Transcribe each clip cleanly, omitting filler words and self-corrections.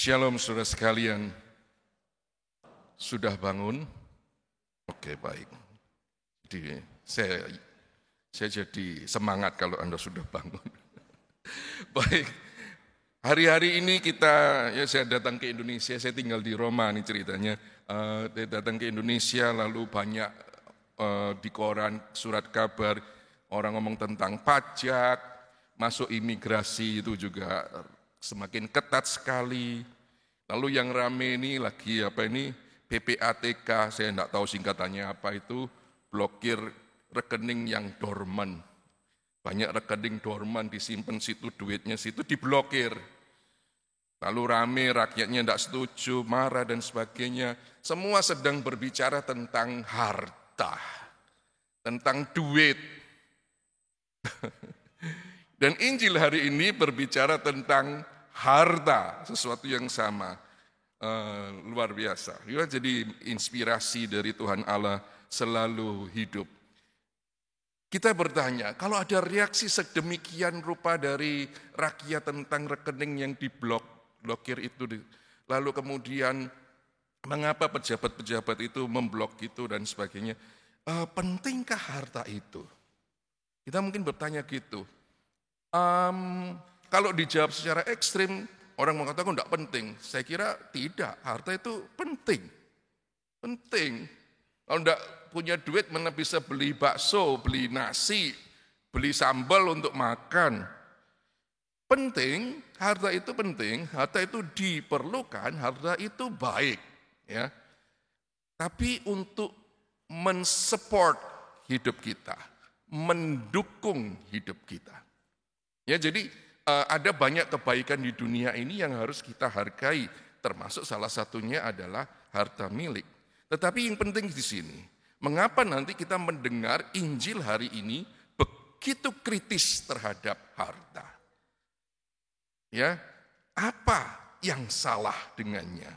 Shalom saudara sekalian, sudah bangun? Oke, baik. Jadi saya jadi semangat kalau Anda sudah bangun. Baik, hari-hari ini saya datang ke Indonesia, saya tinggal di Roma nih ceritanya. Saya datang ke Indonesia lalu banyak di koran surat kabar orang ngomong tentang pajak, masuk imigrasi itu juga semakin ketat sekali. Lalu yang rame ini lagi PPATK, saya tidak tahu singkatannya apa itu, blokir rekening yang dorman. Banyak rekening dorman disimpan situ, duitnya situ diblokir. Lalu rame, rakyatnya tidak setuju, marah dan sebagainya. Semua sedang berbicara tentang harta, tentang duit. Dan Injil hari ini berbicara tentang harta, sesuatu yang sama. Luar biasa. Jadi inspirasi dari Tuhan Allah selalu hidup. Kita bertanya, kalau ada reaksi sedemikian rupa dari rakyat tentang rekening yang diblokir itu, lalu kemudian mengapa pejabat-pejabat itu memblok itu dan sebagainya, pentingkah harta itu? Kita mungkin bertanya gitu. Kalau dijawab secara ekstrim, orang mengatakan tidak penting. Saya kira tidak, harta itu penting. Penting. Kalau tidak punya duit, mana bisa beli bakso, beli nasi, beli sambal untuk makan. Penting, harta itu penting, harta itu diperlukan, harta itu baik. Ya. Tapi untuk mensupport hidup kita, mendukung hidup kita. Ya, jadi ada banyak kebaikan di dunia ini yang harus kita hargai, termasuk salah satunya adalah harta milik. Tetapi yang penting di sini, mengapa nanti kita mendengar Injil hari ini begitu kritis terhadap harta? Ya, apa yang salah dengannya?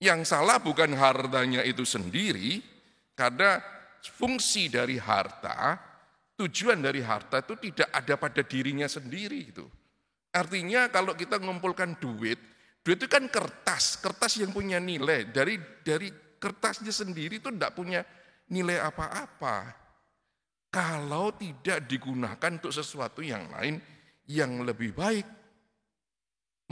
Yang salah bukan hartanya itu sendiri, karena fungsi dari harta, tujuan dari harta itu tidak ada pada dirinya sendiri itu. Artinya kalau kita mengumpulkan duit itu kan kertas yang punya nilai. Dari kertasnya sendiri itu tidak punya nilai apa-apa. Kalau tidak digunakan untuk sesuatu yang lain yang lebih baik.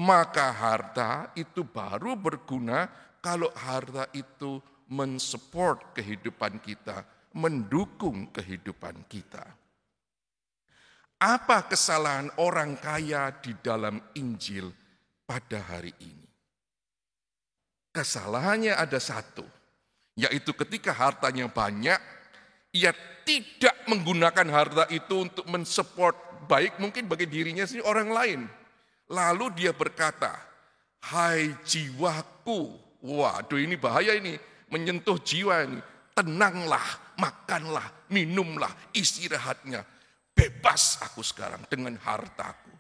Maka harta itu baru berguna kalau harta itu mensupport kehidupan kita, mendukung kehidupan kita. Apa kesalahan orang kaya di dalam Injil pada hari ini? Kesalahannya ada satu, yaitu ketika hartanya banyak, ia tidak menggunakan harta itu untuk mensupport baik mungkin bagi dirinya sendiri orang lain. Lalu dia berkata, "Hai jiwaku," waduh ini bahaya ini, menyentuh jiwa ini. "Tenanglah, makanlah, minumlah, istirahatnya. Bebas aku sekarang dengan hartaku."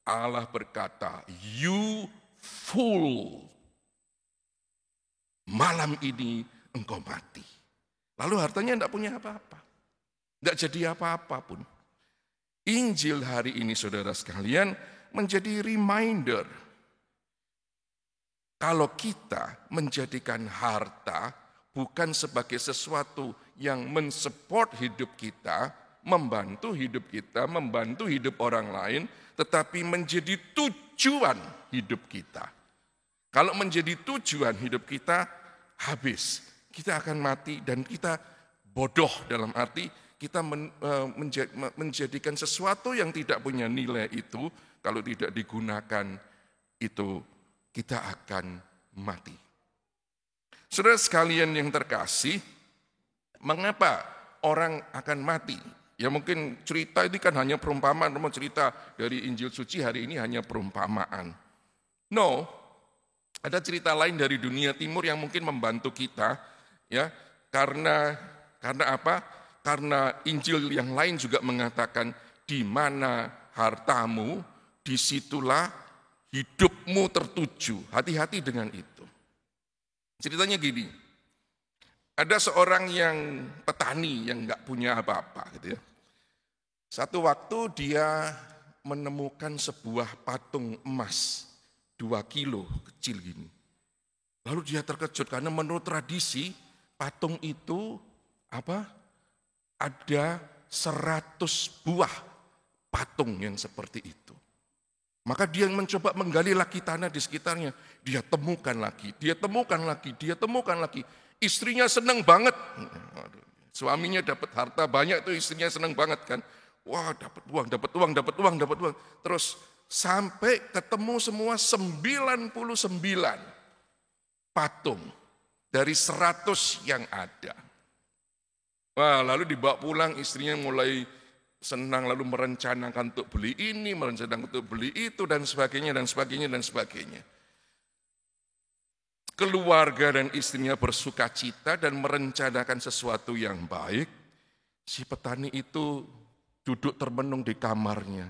Allah berkata, "You fool. Malam ini engkau mati." Lalu hartanya tidak punya apa-apa. Tidak jadi apa-apa pun. Injil hari ini saudara sekalian menjadi reminder. Kalau kita menjadikan harta bukan sebagai sesuatu yang mensupport hidup kita, membantu hidup kita, membantu hidup orang lain, tetapi menjadi tujuan hidup kita. Kalau menjadi tujuan hidup kita, habis. Kita akan mati dan kita bodoh dalam arti kita menjadikan sesuatu yang tidak punya nilai itu, kalau tidak digunakan itu kita akan mati. Saudara sekalian yang terkasih, mengapa orang akan mati? Ya mungkin cerita ini kan hanya perumpamaan, cerita dari Injil suci hari ini hanya perumpamaan. No, ada cerita lain dari dunia timur yang mungkin membantu kita, ya karena apa? Karena Injil yang lain juga mengatakan di mana hartamu, disitulah hidupmu tertuju. Hati-hati dengan itu. Ceritanya gini, ada seorang yang petani yang nggak punya apa-apa gitu ya. Satu waktu dia menemukan sebuah patung emas 2 kilo kecil gini. Lalu dia terkejut karena menurut tradisi patung itu ada 100 buah patung yang seperti itu. Maka dia mencoba menggali lagi tanah di sekitarnya. Dia temukan lagi. Istrinya senang banget. Suaminya dapat harta banyak itu istrinya senang banget kan. Wah, dapat uang. Terus sampai ketemu semua 99 patung dari 100 yang ada. Wah, lalu dibawa pulang istrinya mulai senang lalu merencanakan untuk beli ini, merencanakan untuk beli itu dan sebagainya. Keluarga dan istrinya bersuka cita dan merencanakan sesuatu yang baik. Si petani itu duduk termenung di kamarnya.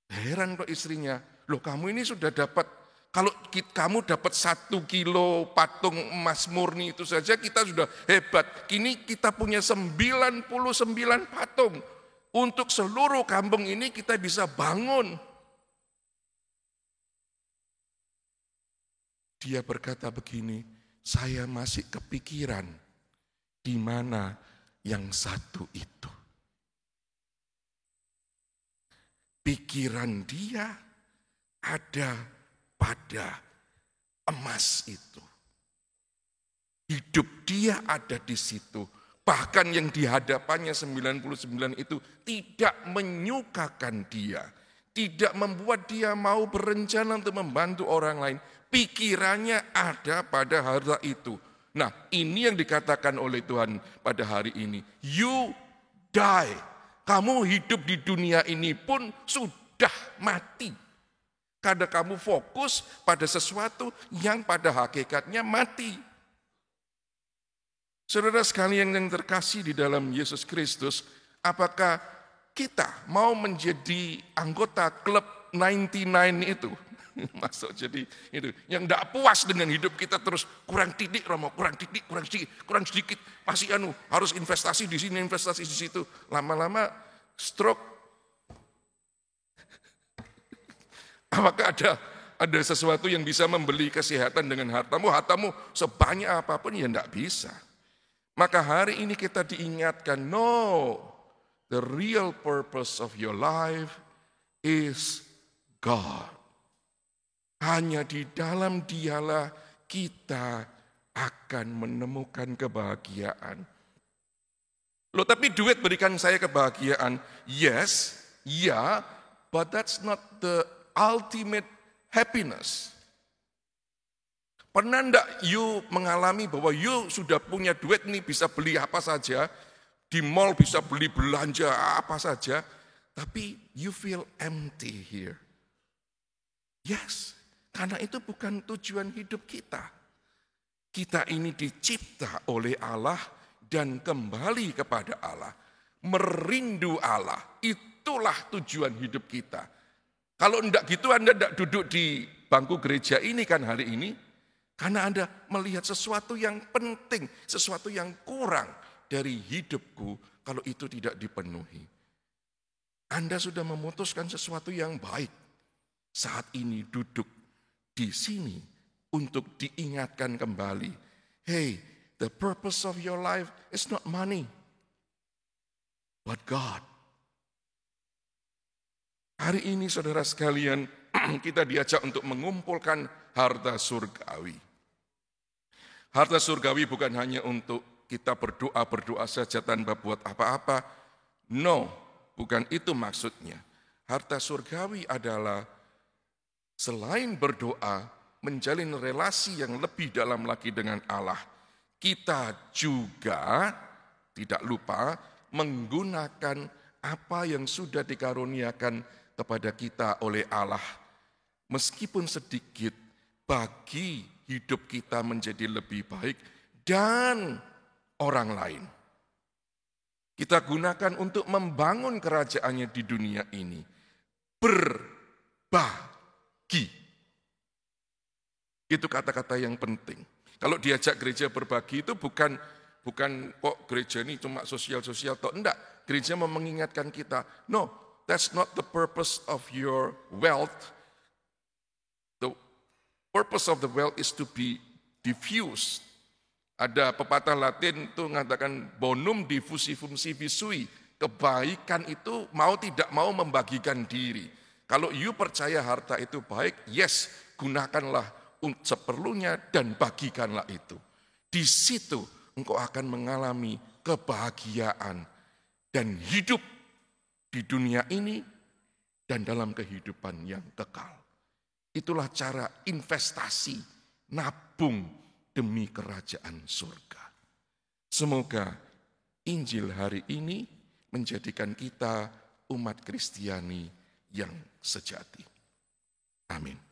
Heran kok istrinya, loh kamu ini sudah dapat, kalau kamu dapat 1 kilo patung emas murni itu saja kita sudah hebat. Kini kita punya 99 patung. Untuk seluruh kampung ini kita bisa bangun. Dia berkata begini, saya masih kepikiran di mana yang satu itu. Pikiran dia ada pada emas itu. Hidup dia ada di situ. Bahkan yang di hadapannya 99 itu tidak menyukakan dia. Tidak membuat dia mau berencana untuk membantu orang lain. Pikirannya ada pada harta itu. Nah, ini yang dikatakan oleh Tuhan pada hari ini. You die. Kamu hidup di dunia ini pun sudah mati. Karena kamu fokus pada sesuatu yang pada hakikatnya mati. Saudara sekalian yang terkasih di dalam Yesus Kristus, apakah kita mau menjadi anggota klub 99 itu? Masuk jadi itu yang tidak puas dengan hidup kita terus kurang titik Romo, kurang sedikit, masih harus investasi di sini, investasi di situ, lama-lama stroke. Apakah ada sesuatu yang bisa membeli kesehatan dengan hartamu sebanyak apapun ya tidak bisa. Maka hari ini kita diingatkan, no, the real purpose of your life is God. Hanya di dalam Dialah kita akan menemukan kebahagiaan. Loh, tapi duit berikan saya kebahagiaan. Yes, ya, but that's not the ultimate happiness. Pernah enggak you mengalami bahwa you sudah punya duit nih bisa beli apa saja, di mall bisa beli belanja apa saja, tapi you feel empty here. Yes. Karena itu bukan tujuan hidup kita. Kita ini dicipta oleh Allah dan kembali kepada Allah. Merindu Allah, itulah tujuan hidup kita. Kalau enggak gitu Anda enggak duduk di bangku gereja ini kan hari ini. Karena Anda melihat sesuatu yang penting, sesuatu yang kurang dari hidupku kalau itu tidak dipenuhi. Anda sudah memutuskan sesuatu yang baik. Saat ini duduk di sini untuk diingatkan kembali. Hey, the purpose of your life is not money, but God. Hari ini saudara sekalian, kita diajak untuk mengumpulkan harta surgawi. Harta surgawi bukan hanya untuk kita berdoa saja tanpa buat apa-apa. No, bukan itu maksudnya. Harta surgawi adalah selain berdoa, menjalin relasi yang lebih dalam lagi dengan Allah, kita juga tidak lupa menggunakan apa yang sudah dikaruniakan kepada kita oleh Allah. Meskipun sedikit, bagi hidup kita menjadi lebih baik dan orang lain. Kita gunakan untuk membangun kerajaannya di dunia ini. Berbagi. Itu kata-kata yang penting. Kalau diajak gereja berbagi itu bukan kok gereja ini cuma sosial-sosial, enggak. Gereja mau mengingatkan kita, no, that's not the purpose of your wealth. The purpose of the wealth is to be diffused. Ada pepatah Latin itu mengatakan bonum diffusi fungsi visui. Kebaikan itu mau tidak mau membagikan diri. Kalau you percaya harta itu baik, yes, gunakanlah seperlunya dan bagikanlah itu. Di situ engkau akan mengalami kebahagiaan dan hidup di dunia ini dan dalam kehidupan yang kekal. Itulah cara investasi, nabung demi kerajaan surga. Semoga Injil hari ini menjadikan kita umat Kristiani yang sejati. Amin.